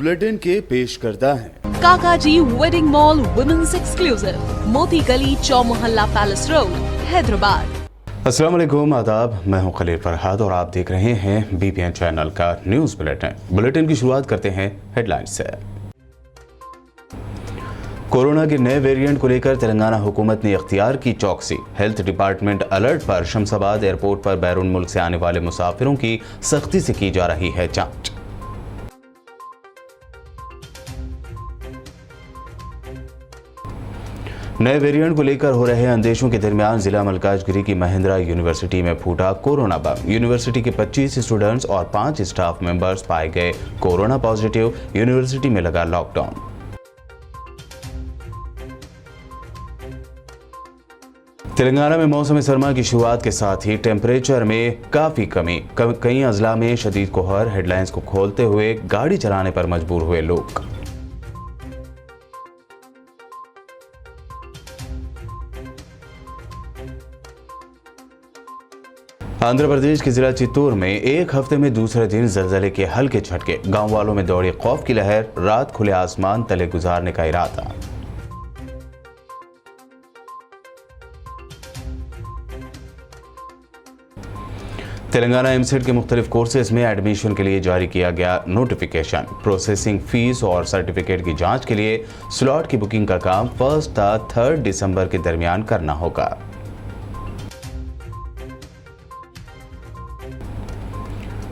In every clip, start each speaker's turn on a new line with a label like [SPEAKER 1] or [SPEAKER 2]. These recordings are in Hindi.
[SPEAKER 1] बुलेटिन के पेश करता है
[SPEAKER 2] काकाजी वेडिंग मॉल वुमेन्स एक्सक्लूसिव, मोती गली, चौमोहल्ला पैलेस रोड, हैदराबाद।
[SPEAKER 1] अस्सलाम वालेकुम, आदाब। मैं हूं खलील फरहाद और आप देख रहे हैं बीपीएन चैनल का न्यूज़ बुलेटिन की शुरुआत करते हैं हेडलाइंस से। कोरोना के नए वेरिएंट को लेकर तेलंगाना हुकूमत ने इख्तियार की चौकसी। हेल्थ डिपार्टमेंट अलर्ट पर। शमशाबाद एयरपोर्ट पर बैरून मुल्क से आने वाले मुसाफिरों की सख्ती से की जा रही है जांच। नए वेरिएंट को लेकर हो रहे अंदेशों के दरमियान जिला मलकाजगिरी की महिंद्रा यूनिवर्सिटी में फूटा कोरोना बम। यूनिवर्सिटी के 25 स्टूडेंट्स और 5 स्टाफ मेंबर्स पाए गए कोरोना पॉजिटिव। यूनिवर्सिटी में लगा लॉकडाउन। तेलंगाना में मौसम सरमा की शुरुआत के साथ ही टेम्परेचर में काफी कमी। कई अजला में शदीद कोहर। हेडलाइंस को खोलते हुए गाड़ी चलाने पर मजबूर हुए लोग। आंध्र प्रदेश के जिला चित्तूर में एक हफ्ते में दूसरे दिन जलजले के हल्के झटके। गांव वालों में दौड़ी खौफ की लहर। रात खुले आसमान तले गुजारने का इरादा। तेलंगाना एमसेट के मुख्तलिफ कोर्सेज में एडमिशन के लिए जारी किया गया नोटिफिकेशन। प्रोसेसिंग फीस और सर्टिफिकेट की जांच के लिए स्लॉट की बुकिंग का काम 1 था 3 दिसंबर के दरमियान करना होगा।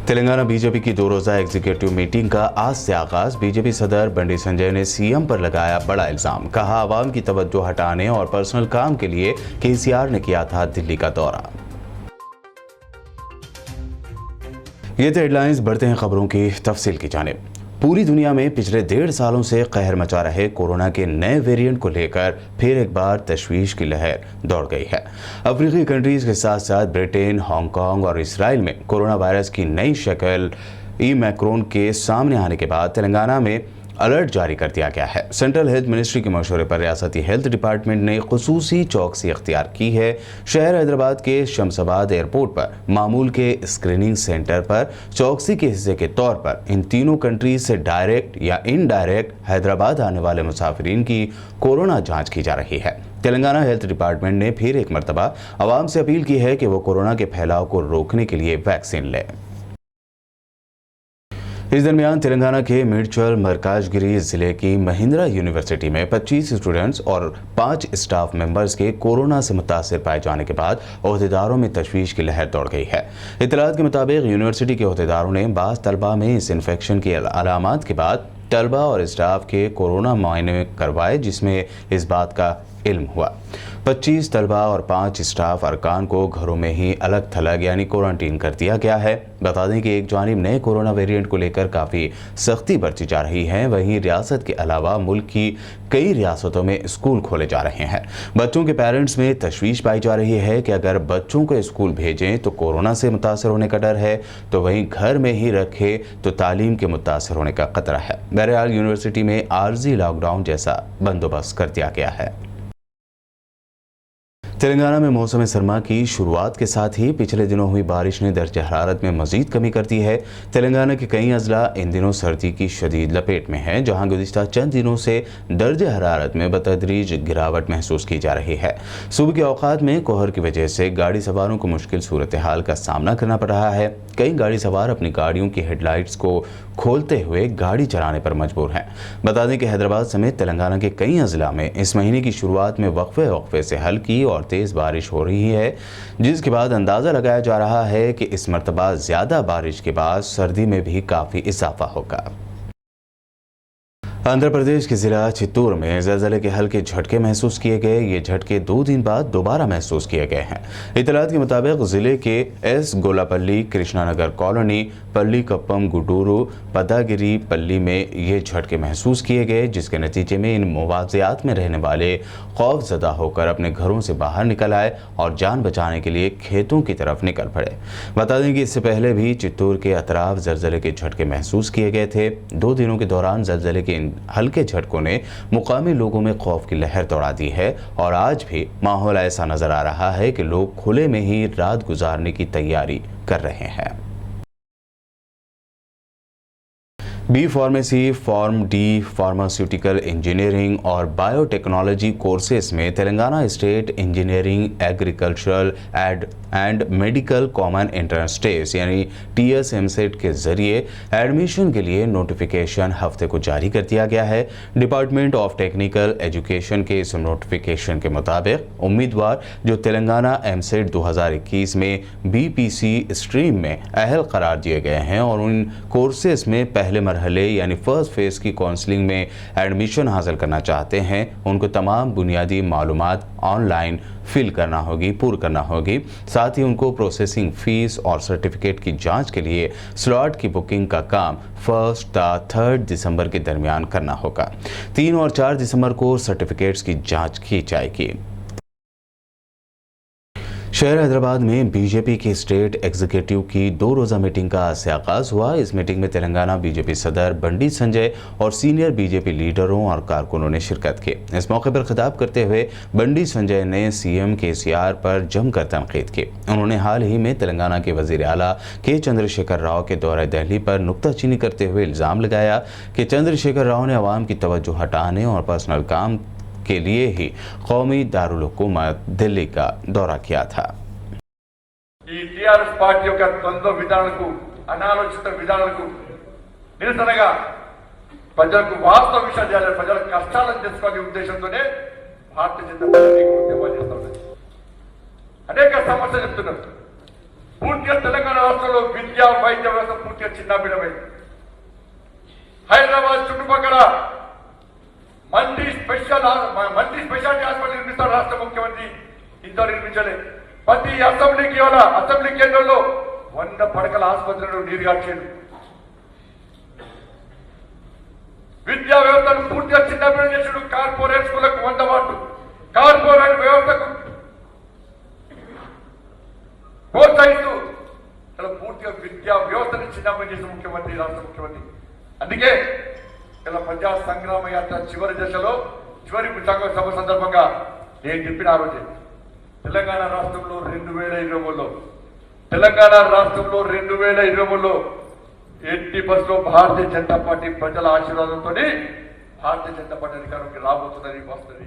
[SPEAKER 1] तेलंगाना बीजेपी की 2 रोजा एग्जीक्यूटिव मीटिंग का आज से आगाज। बीजेपी सदर बंडी संजय ने सीएम पर लगाया बड़ा इल्जाम। कहा, आवाम की तवज्जो हटाने और पर्सनल काम के लिए केसीआर ने किया था दिल्ली का दौरा। ये थे हेडलाइंस। बढ़ते हैं खबरों की तफसील की जानिब। पूरी दुनिया में पिछले 1.5 सालों से कहर मचा रहे कोरोना के नए वेरिएंट को लेकर फिर एक बार तशवीश की लहर दौड़ गई है। अफ्रीकी कंट्रीज के साथ साथ ब्रिटेन, हांगकांग और इसराइल में कोरोना वायरस की नई शक्ल ओमिक्रॉन के सामने आने के बाद तेलंगाना में अलर्ट जारी कर दिया गया है। सेंट्रल हेल्थ मिनिस्ट्री के मशवरे पर रियासती हेल्थ डिपार्टमेंट ने खुसूसी चौकसी इख्तियार की है। शहर हैदराबाद के शमशाबाद एयरपोर्ट पर मामूल के स्क्रीनिंग सेंटर पर चौकसी के हिस्से के तौर पर इन तीनों कंट्रीज से डायरेक्ट या इनडायरेक्ट हैदराबाद आने वाले मुसाफिरीन की कोरोना जांच की जा रही है। तेलंगाना हेल्थ डिपार्टमेंट ने फिर एक मरतबा आवाम से अपील की है कि वो कोरोना के फैलाव को रोकने के लिए वैक्सीन लें। इस दरमियान तेलंगाना के मिर्चल मरकाजगिरी जिले की महिंद्रा यूनिवर्सिटी में 25 स्टूडेंट्स और 5 स्टाफ मेंबर्स के कोरोना से मुतासिर पाए जाने के बाद ओहदेदारों में तशवीश की लहर दौड़ गई है। इत्तलात के मुताबिक यूनिवर्सिटी के ओहदेदारों ने बाज़ तलबा में इस इन्फेक्शन की अलामात के बाद तलबा और स्टाफ के कोरोना मुआयने करवाए, जिसमें इस बात का इल्म हुआ। 25 तलबा और 5 स्टाफ अरकान को घरों में ही अलग थलग यानी क्वारंटीन कर दिया गया है। बता दें कि एक जानिब नए कोरोना वेरिएंट को लेकर काफ़ी सख्ती बरती जा रही है, वहीं रियासत के अलावा मुल्क की कई रियासतों में स्कूल खोले जा रहे हैं। बच्चों के पेरेंट्स में तशवीश पाई जा रही है कि अगर बच्चों को स्कूल भेजें तो कोरोना से मुतासर होने का डर है, तो वहीं घर में ही रखे तो तालीम के मुतासर होने का खतरा है। बहरहाल यूनिवर्सिटी में आर्जी लॉकडाउन जैसा बंदोबस्त कर दिया गया है। तेलंगाना में मौसम सरमा की शुरुआत के साथ ही पिछले दिनों हुई बारिश ने दर्ज हरारत में मजीद कमी कर दी है। तेलंगाना के कई अजला इन दिनों सर्दी की शदीद लपेट में है, जहां गुज़िश्ता चंद दिनों से दर्ज हरारत में बतदरीज गिरावट महसूस की जा रही है। सुबह के औकात में कोहर की वजह से गाड़ी सवारों को मुश्किल सूरत हाल का सामना करना पड़ रहा है। कई गाड़ी सवार अपनी गाड़ियों की हेडलाइट्स को खोलते हुए गाड़ी चलाने पर मजबूर हैं। बता दें कि हैदराबाद समेत तेलंगाना के कई अजला में इस महीने की शुरुआत में वक्फे से हल्की और तेज़ बारिश हो रही है, जिसके बाद अंदाज़ा लगाया जा रहा है कि इस मरतबा ज़्यादा बारिश के बाद सर्दी में भी काफ़ी इजाफा होगा। आंध्र प्रदेश के जिला चित्तूर में ज़लज़ले के हल्के झटके महसूस किए गए। ये झटके 2 दिन बाद दोबारा महसूस किए गए हैं। इत्तलात के मुताबिक जिले के एस गोलापल्ली, कृष्णानगर कॉलोनी, पल्ली कप्पम, गुडूरू, पदागिरी पल्ली में ये झटके महसूस किए गए, जिसके नतीजे में इन मुवाज़ियात में रहने वाले खौफज़दा होकर अपने घरों से बाहर निकल आए और जान बचाने के लिए खेतों की तरफ निकल पड़े। बता दें कि इससे पहले भी चित्तूर के अतराफ ज़लज़ले के झटके महसूस किए गए थे। 2 दिनों के दौरान ज़लज़ले के इन हल्के झटकों ने मुकामी लोगों में खौफ की लहर दौड़ा दी है और आज भी माहौल ऐसा नजर आ रहा है कि लोग खुले में ही रात गुजारने की तैयारी कर रहे हैं। B pharmacy, pharm D, pharmaceutical engineering और बायोटेक्नोलॉजी कोर्सेज में Telangana state engineering, agricultural and medical common entrance test यानी TS-MCET के जरिए एडमिशन के लिए नोटिफिकेशन हफ्ते को जारी कर दिया गया है। डिपार्टमेंट ऑफ टेक्निकल एजुकेशन के इस नोटिफिकेशन के मुताबिक उम्मीदवार जो तेलंगाना MCET 2021 में BPC स्ट्रीम में अहल करार दिए गए हैं और उन कोर्सेज में पहले मरहले यानी फर्स्ट फेज की काउंसलिंग में एडमिशन हासिल करना चाहते हैं, उनको तमाम बुनियादी मालूमात ऑनलाइन पूर करना होगी। साथ ही उनको प्रोसेसिंग फीस और सर्टिफिकेट की जांच के लिए स्लॉट की बुकिंग का काम 1 से 3 दिसंबर के दरमियान करना होगा। 3 और 4 दिसंबर को सर्टिफिकेट्स की जांच की जाएगी। शहर हैदराबाद में बीजेपी की स्टेट एग्जीक्यूटिव की 2 रोज़ा मीटिंग का आज से आगाज हुआ। इस मीटिंग में तेलंगाना बीजेपी सदर बंडी संजय और सीनियर बीजेपी लीडरों और कारकुनों ने शिरकत की। इस मौके पर खिताब करते हुए बंडी संजय ने CM KCR पर जमकर तनकीद की। उन्होंने हाल ही में तेलंगाना के वजीर आला के चंद्रशेखर राव के दौरे दिल्ली पर नुक्ताचीनी करते हुए इल्ज़ाम लगाया कि चंद्रशेखर राव ने अवाम की तवज्जो हटाने और पर्सनल काम के लिए ही कौमी दारुल हुकूमत दिल्ली का दौरा किया था।
[SPEAKER 3] ఈ టిఆర్ఎస్ పార్టీ యొక్క ద్వంద్వ విధానాలకు, అనాలోచిత విధానాలకు నిరసనగా ప్రజలకు వాస్తవ విషయాలు చేయాలి, ప్రజల కష్టాలను తెలుసుకోవాలనే ఉద్దేశంతోనే భారతీయ జనతా పార్టీ ఉద్యమాలు చేస్తా ఉన్నది. అనేక సమస్యలు చెప్తున్నారు. పూర్తిగా తెలంగాణ రాష్ట్రంలో విద్యా వైద్య వ్యవస్థ పూర్తిగా చిన్నాభిన్నమైంది. హైదరాబాద్ చుట్టుపక్కల మల్టీ స్పెషాలిటీ హాస్పిటల్ నిర్మిస్తారు రాష్ట్ర ముఖ్యమంత్రి, ఇంతవరకు నిర్మించలేదు. ప్రతి అసెంబ్లీ కేంద్రంలో 100 పడకల ఆసుపత్రులను నీరుగార్చాడు. విద్యా వ్యవస్థను పూర్తిగా చిన్నపిల్లలు చేసాడు. కార్పొరేట్ స్కూళ్లకు 100 వాట్లు, కార్పొరేట్ వ్యవస్థకు ప్రోత్సహిస్తూ పూర్తిగా విద్యా వ్యవస్థను చిన్నపిల్లలు చేసిన ముఖ్యమంత్రి, రాష్ట్ర ముఖ్యమంత్రి. అందుకే ఇలా ప్రజా సంగ్రామ యాత్ర చివరి దశలో చివరి సభ సందర్భంగా నేను చెప్పిన ఆ రోజే తెలంగాణ రాష్ట్రంలో 2023లో 80% భారతీయ జనతా పార్టీ ప్రజల ఆశీర్వాదంతో భారతీయ జనతా పార్టీ అధికారంలోకి రాబోతున్నది, వస్తుంది।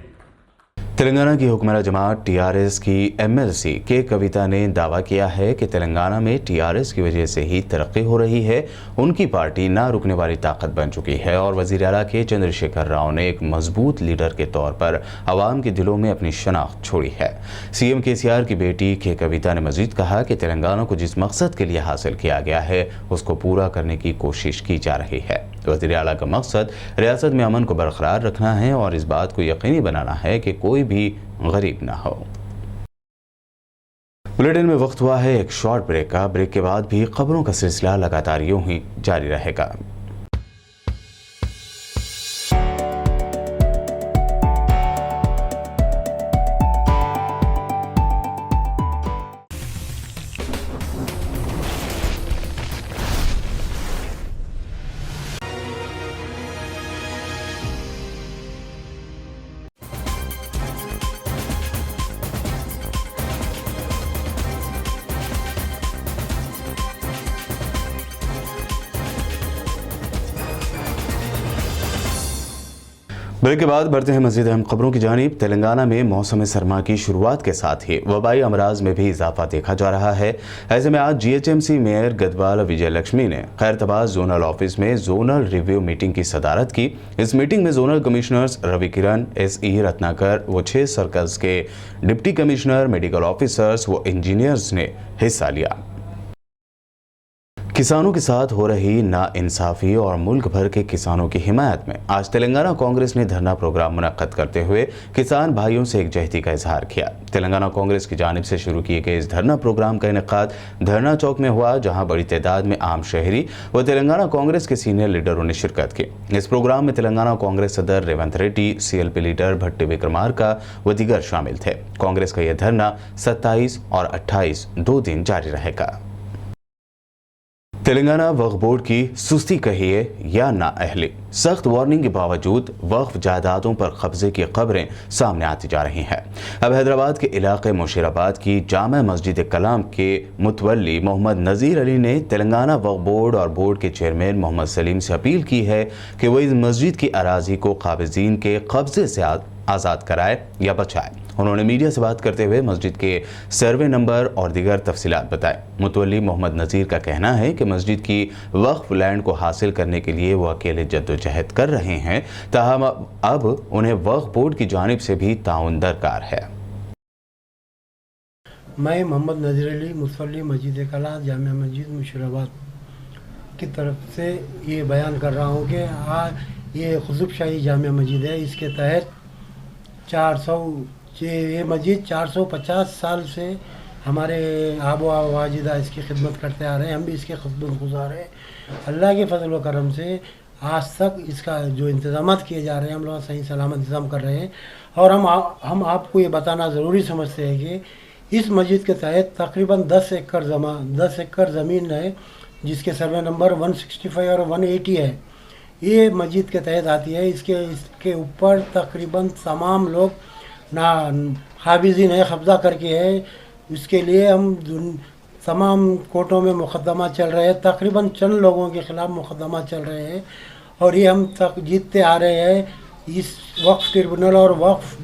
[SPEAKER 1] तेलंगाना की हुक्मरान जमात TRS की MLC के कविता ने दावा किया है कि तेलंगाना में TRS की वजह से ही तरक्की हो रही है। उनकी पार्टी ना रुकने वाली ताकत बन चुकी है और वज़ीर आला के चंद्रशेखर राव ने एक मजबूत लीडर के तौर पर आवाम के दिलों में अपनी शनाख्त छोड़ी है। CM KCR की बेटी के कविता ने मजीद कहा कि तेलंगाना को जिस मकसद के लिए हासिल किया गया है उसको पूरा करने की कोशिश की जा रही है। वज़ीर आला का मकसद रियासत में अमन को बरकरार रखना है और इस बात को यकीनी बनाना है कि कोई भी गरीब ना हो। बुलेटिन में वक्त हुआ है एक शॉर्ट ब्रेक का। ब्रेक के बाद भी खबरों का सिलसिला लगातार यूं ही जारी रहेगा। ब्रेक के बाद बढ़ते हैं मज़ीद अहम खबरों की जानिब। तेलंगाना में मौसम सरमा की शुरुआत के साथ ही वबाई अमराज में भी इजाफा देखा जा रहा है। ऐसे में आज GHMC मेयर गदवाल विजय लक्ष्मी ने खैरतबाद जोनल ऑफिस में जोनल रिव्यू मीटिंग की सदारत की। इस मीटिंग में जोनल कमिश्नर्स रवि किरण, SE रत्नाकर व 6 सर्कल्स के डिप्टी कमिश्नर, मेडिकल ऑफिसर्स व इंजीनियर्स ने हिस्सा लिया। किसानों के साथ हो रही नाइंसाफी और मुल्क भर के किसानों की हिमायत में आज तेलंगाना कांग्रेस ने धरना प्रोग्राम मुनक्कद करते हुए किसान भाइयों से एकजहती का इजहार किया। तेलंगाना कांग्रेस की जानिब से शुरू किए गए इस धरना प्रोग्राम का इनेकाद धरना चौक में हुआ, जहां बड़ी तादाद में आम शहरी व तेलंगाना कांग्रेस के सीनियर लीडरों ने शिरकत की। इस प्रोग्राम में तेलंगाना कांग्रेस सदर रेवंत रेड्डी, CLP लीडर भट्टी विक्रमार्का व दीगर शामिल थे। कांग्रेस का यह धरना 27 और 28 2 दिन जारी रहेगा। तेलंगाना वक्फ बोर्ड की सुस्ती कहिए या नाअहली, सख्त वार्निंग के बावजूद वक्फ जायदादों पर कब्जे की खबरें सामने आती जा रही हैं। अब हैदराबाद के इलाके मुशीराबाद की जामा मस्जिद कलाम के मुतवल्ली मोहम्मद नज़ीर अली ने तेलंगाना वक्फ बोर्ड और बोर्ड के चेयरमैन मोहम्मद सलीम से अपील की है कि वो इस मस्जिद की अराजी को काबिज़ीन के कब्जे से आज़ाद कराए या बचाए। उन्होंने मीडिया से बात करते हुए मस्जिद के सर्वे नंबर और दीगर तफसीलात बताए। मुतवल्ली मोहम्मद नज़ीर का कहना है कि मस्जिद की वक्फ लैंड को हासिल करने के लिए वो अकेले जद्दोजहद कर रहे हैं, ताहम अब उन्हें वक्फ बोर्ड की जानिब से भी ताउन दरकार है।
[SPEAKER 4] मैं मोहम्मद नज़ीर अली मुतवल्ली मस्जिद कला जामिया मस्जिद मुशीराबाद की तरफ से ये बयान कर रहा हूँ कि ये खुतब शाही जामिया मस्जिद है। इसके तहत ये मस्जिद 450 साल से हमारे आबो वाजिदा इसकी खिदमत करते आ रहे हैं। हम भी इसके खिदमत गुजार हैं। अल्लाह के फजल व करम से आज तक इसका जो इंतज़ाम किए जा रहे हैं, हम लोग सही सलामत इंतज़ाम कर रहे हैं। और हम आपको ये बताना ज़रूरी समझते हैं कि इस मस्जिद के तहत तकरीबन 10 एकड़ ज़मीन है, जिसके सर्वे नंबर 165 और 180 है। ये मस्जिद के तहत आती है। इसके ऊपर तकरीबन तमाम लोग ना हाबिज़ीन है, कब्ज़ा करके है। इसके लिए हम तमाम कोर्टों में मुकदमा चल रहे हैं। तकरीबन चंद लोगों के ख़िलाफ़ मुकदमा चल रहे हैं और ये हम तक जीतते आ रहे हैं। इस वक्फ ट्रिब्यूनल और वक्फ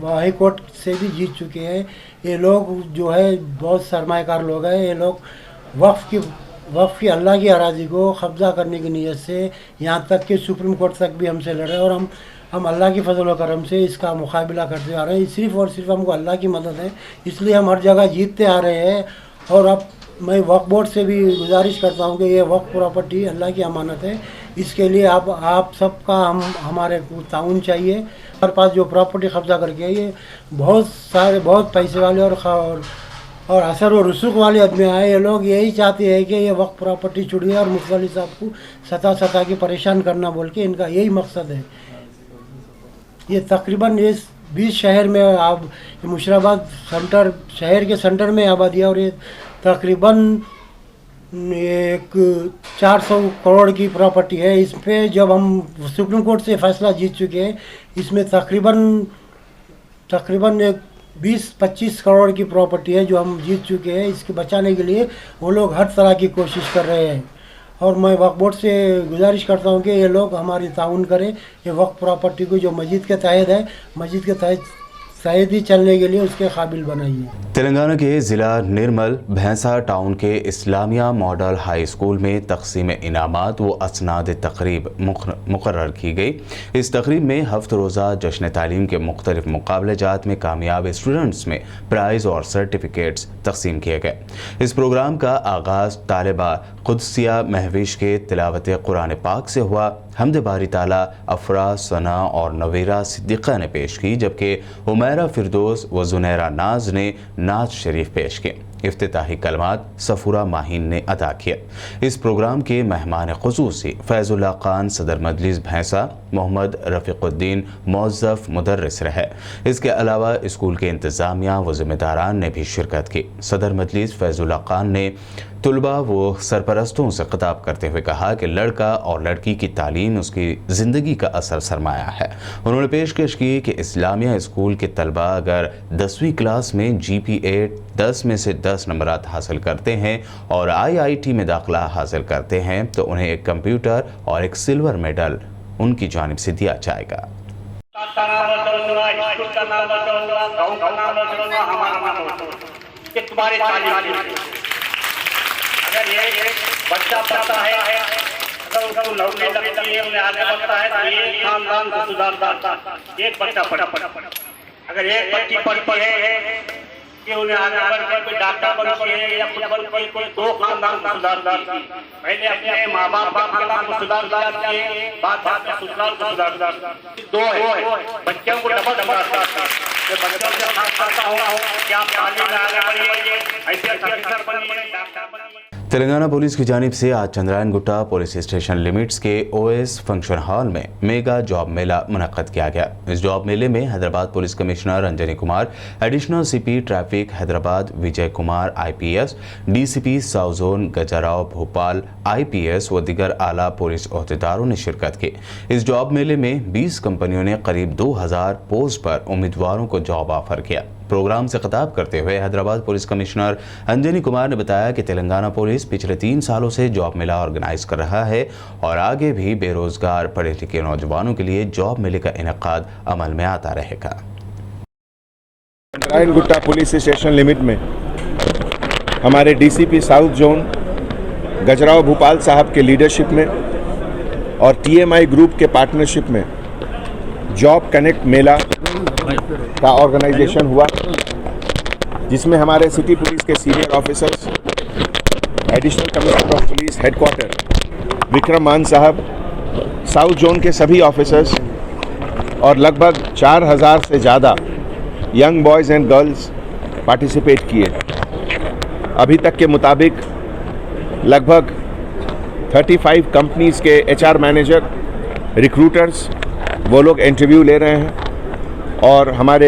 [SPEAKER 4] हाई कोर्ट से भी जीत चुके हैं। ये लोग जो है बहुत सरमायाकार लोग हैं। ये लोग वक्फ की अल्लाह की अराज़ी को कब्ज़ा करने की नीयत से यहाँ तक कि सुप्रीम कोर्ट तक भी हमसे लड़े और हम अल्लाह की फजल व करम से इसका मुकाबला करते आ रहे हैं। सिर्फ़ और सिर्फ हमको अल्लाह की मदद है, इसलिए हम हर जगह जीतते आ रहे हैं। और अब मैं वक्फ बोर्ड से भी गुजारिश करता हूँ कि ये वक्फ प्रॉपर्टी अल्लाह की अमानत है। इसके लिए आप सबका हमारे को ताउन चाहिए। हमारे पास जो प्रॉपर्टी कब्ज़ा करके ये बहुत पैसे वाले और असर और रसूख वाले आदमी आए। ये लोग यही चाहते हैं कि ये वक्फ प्रॉपर्टी छुड़िए और मुतवल्ली साहब को सता के परेशान करना बोल के इनका यही मकसद है। ये तकरीबन इस 20 शहर में आप मुशीराबाद शहर के सेंटर में आबादी है और ये तकरीबन एक 400 करोड़ की प्रॉपर्टी है। इस पे जब हम सुप्रीम कोर्ट से फैसला जीत चुके हैं, इसमें तकरीबन एक 20-25 करोड़ की प्रॉपर्टी है जो हम जीत चुके हैं। इसके बचाने के लिए वो लोग हर तरह की कोशिश कर रहे हैं और मैं वक्फ बोर्ड से गुजारिश करता हूँ कि ये लोग हमारी ताउन करें। ये वक्फ प्रॉपर्टी को जो मस्जिद के तहत है, मस्जिद के तहत ही चलने के लिए उसके काबिल बनाइए।
[SPEAKER 1] तेलंगाना के ज़िला निर्मल भैंसा टाउन के इस्लामिया मॉडल हाई स्कूल में तकसीम इनामात व असनाद तकरीब मुकर्रर की गई। इस तकरीब में हफ्त रोज़ा जश्न तालीम के मुख्तलिफ मुकाबले जात में कामयाब स्टूडेंट्स में प्राइज़ और सर्टिफिकेट्स तकसीम किए गए। इस प्रोग्राम का आगाज़ तालिबा कुदसिया महविश के तिलावत कुरान पाक से हुआ। हमद बारी ताला अफरा सना और नवीरा सिद्दीक़ा ने पेश की, जबकि उमैरा फिरदौस व जुनैरा नाज ने नाज शरीफ पेश किए। इफ्तिताही कलमात सफूरा माहीन ने अदा किया। इस प्रोग्राम के मेहमान खुसूसी फैजुल्ला खान सदर मजलिस भैंसा, मोहम्मद रफ़ीक़ुद्दीन मौज़फ़ मुदर्रिस रहे। इसके अलावा स्कूल के इंतज़ामिया व ज़िम्मेदारान ने भी शिरकत की। सदर मजलिस फैजुल्ला खान ने तुलबा व सरपरस्तों से खिताब करते हुए कहा कि लड़का और लड़की की तालीम उसकी ज़िंदगी का असल सरमाया है। उन्होंने पेशकश की कि इस्लामिया स्कूल के तलबा अगर 10वीं क्लास में GPA 10 में से 10 नंबरात हासिल करते हैं और IIT में दाखिला हासिल करते हैं तो उन्हें एक कंप्यूटर और एक सिल्वर मेडल उनकी जानिब से दिया जाएगा।
[SPEAKER 5] अगर ये बच्चा पढ़ता है, अगर उसको नौकरी लगती है, उन्हें आगे बढ़ता है तो ये खानदान को सुधारता है। एक बच्चा पढ़ा, अगर एक बच्ची पढ़ती है कि उन्हें आगे बढ़कर कोई डॉक्टर बनती है या कुछ बनती है, कोई 2 खानदान को सुधारती। पहले अपने माँ बाप का खानदान को सुधारती है, बाद में ससुराल को सुधारती। 2 है, बच्चों को डबल सुधारता। बच्चों से खास करता हूँ कि आप तालीम में आगे बढ़िए, ऐसे अफसर बनिए, डॉक्टर बनिए।
[SPEAKER 1] तेलंगाना पुलिस की जानिब से आज Chandrayan Gutta police station limits के ओएस फंक्शन हॉल में मेगा जॉब मेला मुनक्कद किया गया। इस जॉब मेले में Hyderabad police commissioner Anjani Kumar, additional CP traffic Hyderabad Vijay Kumar IPS, DCP south zone Gajarao Bhopal IPS व दीगर आला पुलिस ओहदेदारों ने शिरकत की। इस जॉब मेले में 20 कंपनियों ने करीब 2000 पोस्ट पर उम्मीदवारों को जॉब ऑफर किया। प्रोग्राम से खिताब करते हुए हैदराबाद पुलिस कमिश्नर अंजनी कुमार ने बताया कि तेलंगाना पुलिस पिछले 3 सालों से जॉब मेला ऑर्गेनाइज कर रहा है और आगे भी बेरोजगार पढ़े लिखे नौजवानों के लिए जॉब मेले का इनेकाद अमल में आता रहेगा।
[SPEAKER 6] Chandrayan Gutta police station limit में हमारे DCP south zone Gajrao Bhopal साहब के लीडरशिप में और TMI ग्रुप के पार्टनरशिप में जॉब कनेक्ट मेला का ऑर्गेनाइजेशन हुआ, जिसमें हमारे सिटी पुलिस के senior officers, additional commissioner of police headquarter Vikram Mann साहब, साउथ जोन के सभी ऑफिसर्स और लगभग 4000 से ज़्यादा young boys and girls participate किए। अभी तक के मुताबिक लगभग 35 कंपनीज़ के HR मैनेजर, रिक्रूटर्स वो लोग इंटरव्यू ले रहे हैं और हमारे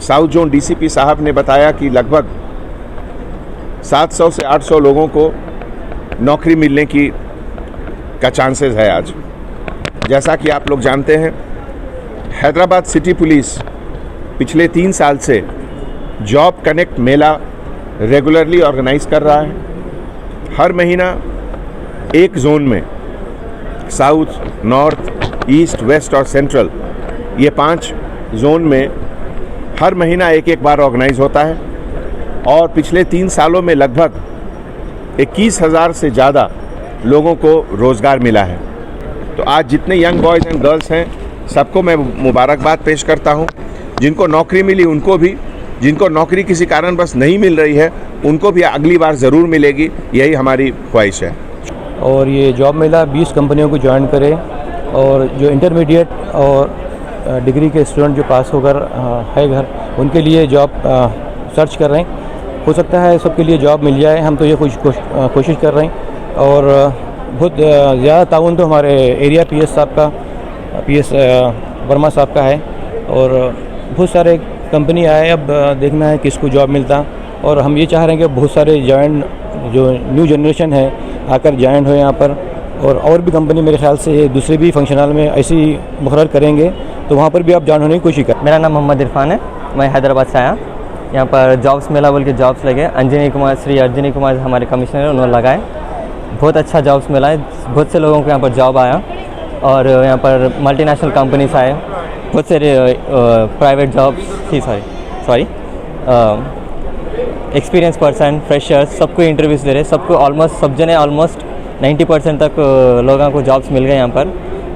[SPEAKER 6] साउथ जोन DCP साहब ने बताया कि लगभग 700 से 800 लोगों को नौकरी मिलने का चांसेस है आज। जैसा कि आप लोग जानते हैं, हैदराबाद सिटी पुलिस पिछले 3 साल से जॉब कनेक्ट मेला रेगुलरली ऑर्गेनाइज कर रहा है। हर महीना एक जोन में साउथ, नॉर्थ, ईस्ट, वेस्ट और सेंट्रल, ये 5 जोन में हर महीना एक बार ऑर्गेनाइज होता है और पिछले 3 सालों में लगभग 21,000 से ज़्यादा लोगों को रोज़गार मिला है। तो आज जितने यंग बॉयज़ एंड गर्ल्स हैं, सबको मैं मुबारकबाद पेश करता हूं। जिनको नौकरी मिली उनको भी, जिनको नौकरी किसी कारणवश नहीं मिल रही है उनको भी अगली बार ज़रूर मिलेगी, यही हमारी ख्वाहिश है।
[SPEAKER 7] और ये जॉब मेला 20 कंपनियों को ज्वाइन करे और जो इंटरमीडिएट और डिग्री के स्टूडेंट जो पास होकर है घर, उनके लिए जॉब सर्च कर रहे हैं। हो सकता है सबके लिए जॉब मिल जाए, हम तो ये कोशिश कर रहे हैं। और बहुत ज़्यादा ताउन तो हमारे एरिया PS साहब का, PS वर्मा साहब का है और बहुत सारे कंपनी आए, अब देखना है किसको जॉब मिलता। और हम ये चाह रहे हैं कि बहुत सारे जो न्यू जनरेशन है आकर ज्वाइन हो यहाँ पर, और भी कंपनी मेरे ख्याल से दूसरे भी फंक्शन हॉल में ऐसी मुकर्रर करेंगे, तो वहाँ पर भी आप ज्वाइन होने की कोशिश करें।
[SPEAKER 8] मेरा नाम मोहम्मद इरफान है, मैं हैदराबाद से आया। यहाँ पर जॉब्स मेला बोल के जॉब्स लगे, श्री अंजनी कुमार हमारे कमिश्नर हैं, उन्होंने लगाए। बहुत अच्छा जॉब्स मिला है, बहुत से लोगों को यहाँ पर जॉब आया और यहाँ पर मल्टीनेशनल कंपनीज आए, बहुत सारे प्राइवेट जॉब्स थी, सॉरी एक्सपीरियंस पर्सन, फ्रेशर्स, सबको इंटरव्यूज़ दे रहे, सबको ऑलमोस्ट सब जने ऑलमोस्ट 90% तक लोगों को जॉब्स मिल गए यहाँ पर।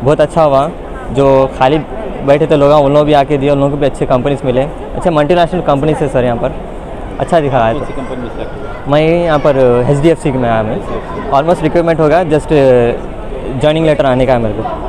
[SPEAKER 8] बहुत अच्छा हुआ, जो खाली बैठे थे लोग उन लोगों भी आके दिए, उन लोगों को भी अच्छे कंपनीज मिले, अच्छे मल्टीनेशनल कंपनीज है सर यहाँ पर, अच्छा दिखा है। तो मैं यहाँ पर HDFC में आया, मैं ऑलमोस्ट रिक्वायरमेंट होगा, जस्ट जॉइनिंग लेटर आने का है मेरे को।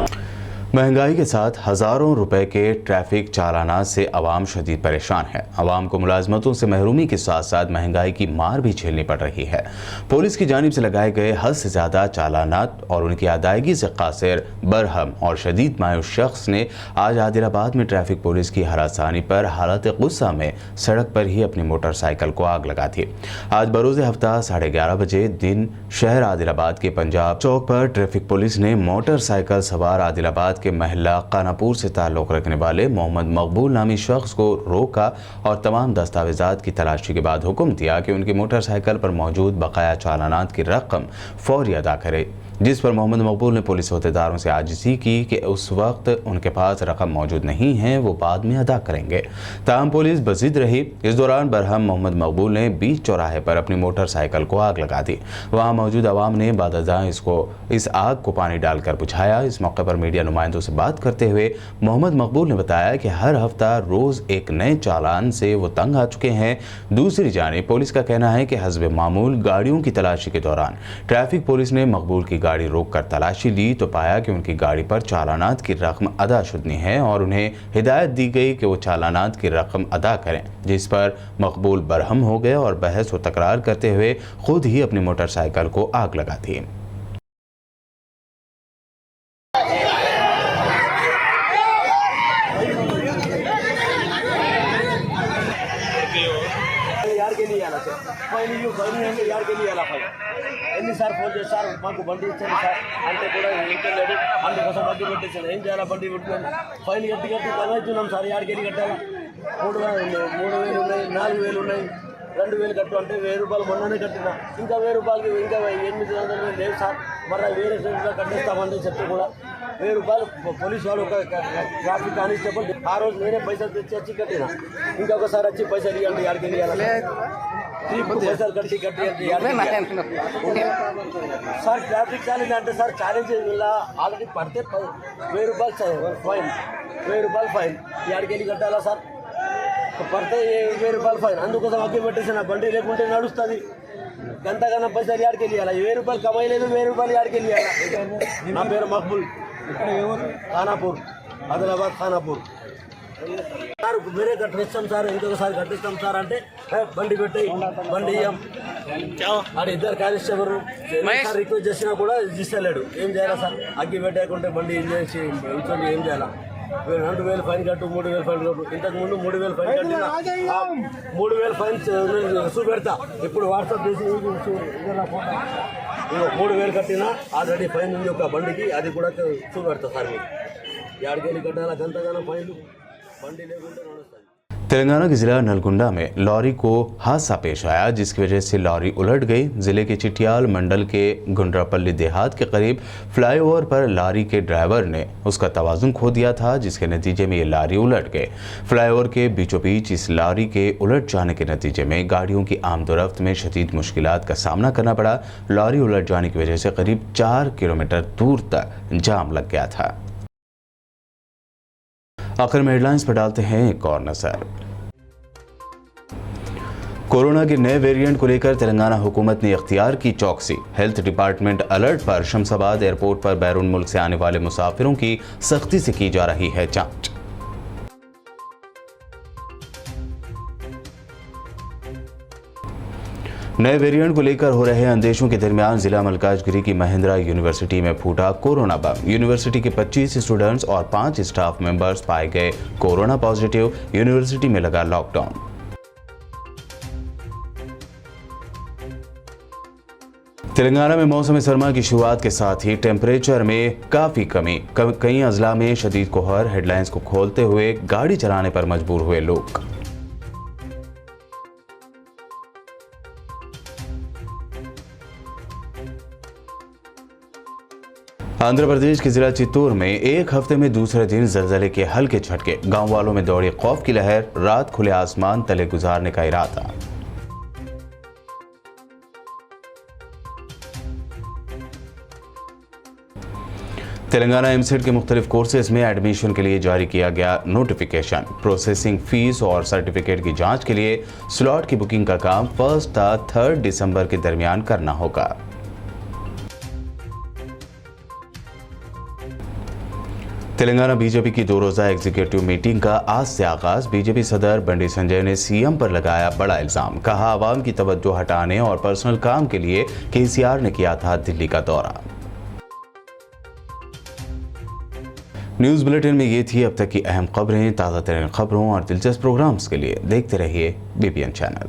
[SPEAKER 1] महंगाई के साथ हज़ारों रुपए के ट्रैफिक चालानात से आवाम शदीद परेशान है। आवाम को मुलाजमतों से महरूमी के साथ साथ महंगाई की मार भी झेलनी पड़ रही है। पुलिस की जानिब से लगाए गए हद से ज़्यादा चालानात और उनकी अदायगी से कासिर, बरहम और शदीद मायूस शख्स ने आज आदिलाबाद में ट्रैफिक पुलिस की हरासानी पर हालत गुस्सा में सड़क पर ही अपनी मोटरसाइकिल को आग लगा दी। आज बरोज़ हफ्ता 11:30 बजे दिन शहर आदिलाबाद के पंजाब चौक पर ट्रैफिक पुलिस ने मोटरसाइकिल सवार आदिलाबाद के महल्ला कानापुर से ताल्लुक़ रखने वाले मोहम्मद मकबूल नामी शख्स को रोका और तमाम दस्तावेजात की तलाशी के बाद हुक्म दिया कि उनकी मोटरसाइकिल पर मौजूद बकाया चालानात की रकम फौरी अदा करे, जिस पर मोहम्मद मकबूल ने पुलिस अहदेदारों से आजिज़ी की कि उस वक्त उनके पास रकम मौजूद नहीं है, वो बाद में अदा करेंगे। ताहम पुलिस बज़िद रही। इस दौरान बरहम मोहम्मद मकबूल ने बीच चौराहे पर अपनी मोटरसाइकिल को आग लगा दी। वहाँ मौजूद आवाम ने बादशाह इस आग को पानी डालकर बुझाया। इस मौके पर मीडिया नुमाइंदों से बात करते हुए मोहम्मद मकबूल ने बताया कि हर हफ्ता रोज़ एक नए चालान से वो तंग आ चुके हैं। दूसरी जानिब पुलिस का कहना है कि हस्ब मामूल गाड़ियों की तलाशी के दौरान ट्रैफिक पुलिस ने मकबूल की गाड़ी रोककर तलाशी ली तो पाया कि उनकी गाड़ी पर चालानात की रकम अदाशुदनी है और उन्हें हिदायत दी गई कि वो चालानात की रकम अदा करें, जिस पर मकबूल बरहम हो गए और बहस व तकरार करते हुए खुद ही अपनी मोटरसाइकिल को आग लगा दी।
[SPEAKER 9] ఎన్నిసార్లు ఫోన్ చేస్తారు మాకు బండి ఇచ్చారు సార్ అంటే కూడా ఇంటర్లేదు అందుకోసం బండి పెట్టేసాను. ఏం చేయాలా? బండి పెట్టినాను, ఫైన్ కట్టి కనవుతున్నాం సార్. యాడికెళ్ళి కట్టాలా? 3,000 ఉన్నాయి, 4,000 ఉన్నాయి, 2,000 కట్టు అంటే 1,000 రూపాయలు మొన్ననే కట్టినా. ఇంకా 1,000 రూపాయలకి ఇంకా 800 లేవు సార్. మళ్ళీ వేరే సైడ్లో కట్టేస్తామని చెప్తే కూడా 1,000 రూపాయలు పోలీసు వాళ్ళు ఒక ట్రాఫిక్ కానిస్టేబుల్ ఆ రోజు నేనే పైసలు తెచ్చి కట్టినా. ఇంకొకసారి వచ్చి పైసలు ఇవ్వండి, యాడికెళ్ళి పైసలు కట్టి సార్ ట్రాఫిక్ ఛాలెంజ్ అంటే సార్ ఛాలెంజ్ ఆల్రెడీ పడితే 1,000 రూపాయలు ఫైన్, 1,000 రూపాయలు ఫైన్. యాడికెళ్ళి కట్టాలా సార్? పడితే 1,000 రూపాయలు ఫైన్. అందుకోసం అగ్గి పెట్టేసి నా బండి లేకుంటే నడుస్తుంది. గంతకన్నా పైసలు యాడికెళ్ళి ఇవ్వాలి? 1,000 రూపాయలు కమాయలేదు, 1,000 రూపాయలు యాడికెళ్ళి ఇవ్వాలి? నా పేరు మక్బుల్, ఖానాపూర్, ఆదిలాబాద్ ఖానాపూర్. సార్ వేరే కట్టిస్తాం సార్, ఇంకొకసారి కట్టిస్తాం సార్ అంటే బండి పెట్టి బండి ఇయ్యం. ఆడ ఇద్దరు కానిస్టేబుల్ రిక్వెస్ట్ చేసినా కూడా ఇస్తలేడు. ఏం చేయాలా సార్? అగ్గి పెట్టేయకుంటే బండి చేసి ఇంట్లో ఏం చేయాలా? 2,000 ఫైన్ కట్టు, 3,000 ఫైన్ కట్టు. ఇంతకుముందు 3,000 ఫైన్ కట్టినా, 3,000 ఫైన్ చూపెడతా. ఇప్పుడు వాట్సాప్ చేసి 3,000 కట్టినా ఆల్రెడీ ఫైన్ ఉంది ఒక బండికి, అది కూడా చూపెడతా సార్. మీకు యాడికెళ్ళి కట్టాలా? గంతగానో ఫైన్లు, బండి లేకుంటే నడుస్తుంది.
[SPEAKER 1] तेलंगाना के जिला नलगुंडा में लॉरी को हादसा पेश आया, जिसकी वजह से लॉरी उलट गई। जिले के चिटियाल मंडल के गुंड्रापल्ली देहात के करीब फ्लाईओवर पर लॉरी के ड्राइवर ने उसका तवाज़ुन खो दिया था, जिसके नतीजे में ये लॉरी उलट गए। फ्लाईओवर के बीचों बीच इस लॉरी के उलट जाने के नतीजे में गाड़ियों की आमदोरफ्त में शदीद मुश्किलात का सामना करना पड़ा। लॉरी उलट जाने की वजह से करीब 4 किलोमीटर दूर तक जाम लग गया था। आखिर में हेडलाइंस पर डालते हैं एक और नजर। कोरोना के नए वेरिएंट को लेकर तेलंगाना हुकूमत ने इख्तियार की चौकसी। हेल्थ डिपार्टमेंट अलर्ट पर। शमशाबाद एयरपोर्ट पर बैरून मुल्क से आने वाले मुसाफिरों की सख्ती से की जा रही है जांच। नए वेरिएंट को लेकर हो रहे अंदेशों के दरमियान जिला मलकाजगिरी की महिंद्रा यूनिवर्सिटी में फूटा कोरोना बम। यूनिवर्सिटी के 25 स्टूडेंट्स और 5 स्टाफ मेंबर्स पाए गए कोरोना पॉजिटिव। यूनिवर्सिटी में लगा लॉकडाउन। तेलंगाना में मौसम सरमा की शुरुआत के साथ ही टेम्परेचर में काफ़ी कमी। कई अजला में शदीद कोहर। हेडलाइंस को खोलते हुए गाड़ी चलाने पर मजबूर हुए लोग। आंध्र प्रदेश के जिला चित्तूर में एक हफ्ते में दूसरे दिन ज़लज़ले के हल्के झटके। गांव वालों में दौड़ी खौफ की लहर। रात खुले आसमान तले गुजारने का इरादा। तेलंगाना एमसेट के मुख्तलिफ कोर्सेज में एडमिशन के लिए जारी किया गया नोटिफिकेशन। प्रोसेसिंग फीस और सर्टिफिकेट की जांच के लिए स्लॉट की बुकिंग का काम 1 से 3 दिसंबर के दरमियान करना होगा। तेलंगाना बीजेपी की 2 रोज़ा एग्जीक्यूटिव मीटिंग का आज से आगाज। बीजेपी सदर बंडी संजय ने सीएम पर लगाया बड़ा इल्जाम। कहा आवाम की तवज्जो हटाने और पर्सनल काम के लिए केसीआर ने किया था दिल्ली का दौरा। न्यूज़ बुलेटिन में ये थी अब तक की अहम खबरें। ताज़ा तरीन खबरों और दिलचस्प प्रोग्राम्स के लिए देखते रहिए बीपीएन चैनल।